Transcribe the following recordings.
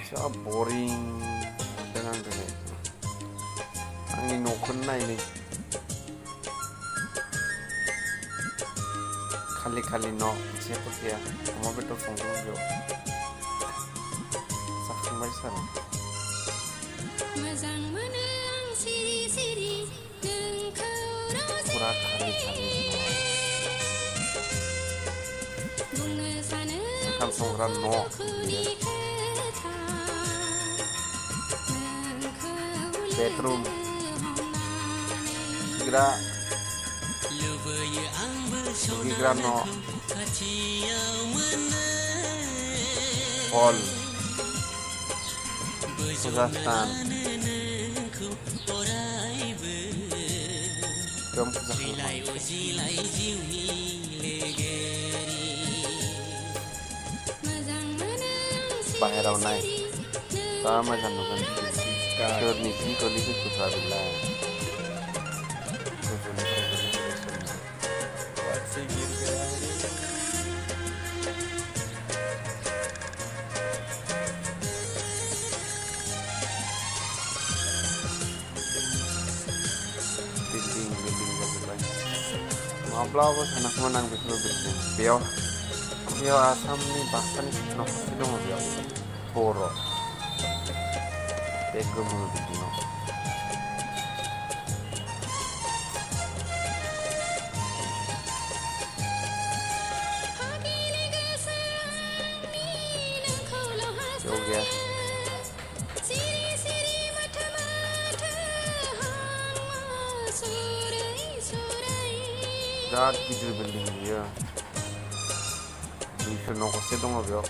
जा बरिं मोनदों आं दिनै आंनि न'खौनो नायनो खालि न' जेबो गैया अमा बेदर संदों बेयाव जाखांबाय सार फुरा खालि ओंखाम संग्रा न' बेडरुम दुगैग्रा न' हल फुजास्थान बेयाव फुजा बाहेराव नाय जा मोजां नुगोन सोरनि जि गोलैफैखोब्रा बेलाय बिल्डिं जाजोब्बाय माब्लाबो सानाखैमोन आं बेफोर बिल्डिं बेयाव आसामनि बाक्सानि न'खरसे दङ बेयाव बर' बे गोमो बिल्डिङाव बेयाव गैया बिराद गिदिर बिल्डिं बियो दुइस' न'खरसे दङ बेयाव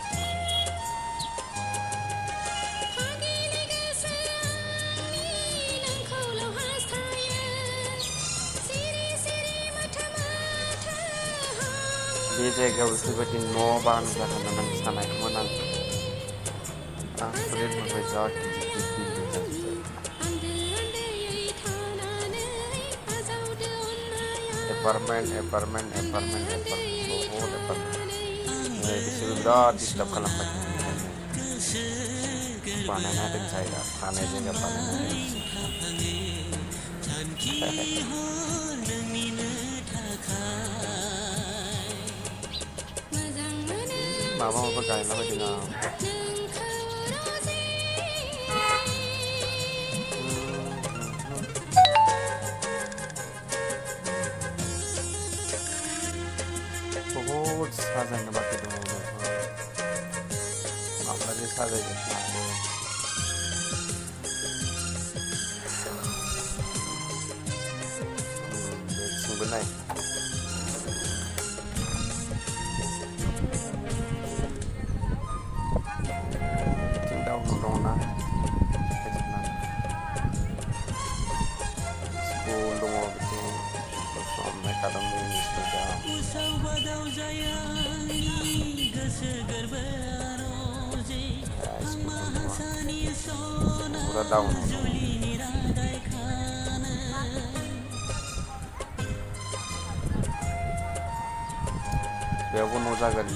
बे जायगायाव बेफोरबायदि न' बां जागोन होननानै सानाखैमोन आं आसरित मोनबाय जा गिदिर बिल्डिं जाजोब्बाय एपार्टमेन्ट बहुत एपार्टमेन्ट बिसोरो बिराद डिस्टार्ब खालामबाय बानायना होदों जायगा थानाय जायगा बानायना होदों माबा गायलाबायदों आं बहुत साजायनो बाखि दङ माब्लादि साजायगोन बेथिंबो नाय बिथिं दाउन दङना स्कुल दङ बिथिं सम एकाडेमि पूरा डाउन बेयावबो न' जागोन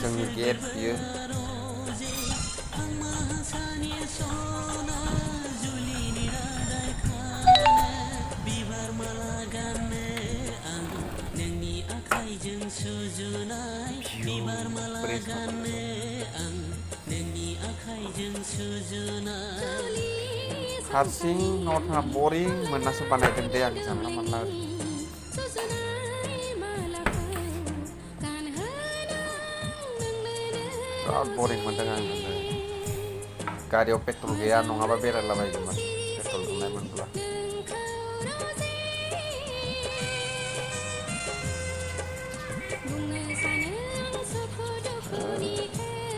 जोंनि गेट बियो हारसिं न'आव थाङा बरिं मोननासो बानायदों दे आं जानला मोनला बिराद बरिं मोनदों आं गारियाव पेट्रल गैया नङाबा बेरायलाबायगौमोन पेट्रल दंनाय मोनब्ला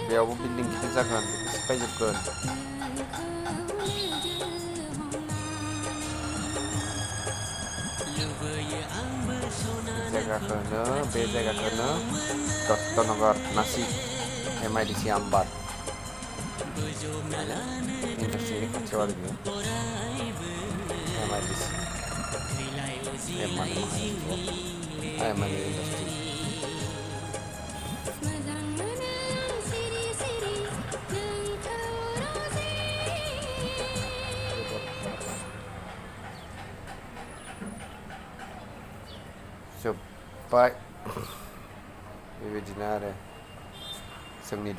बेयावबो बिल्डिं गिदिर जागोन बेखौ सिफायजोबगोन बे जायगाखौनो दत्तनगर नासिक MIDC आमबाद इन्डास्ट्रिनि खाथियाव आरो बेयो MIDC इन्डास्ट्रि जोब्बाय बेबायदिनो आरो जोंनि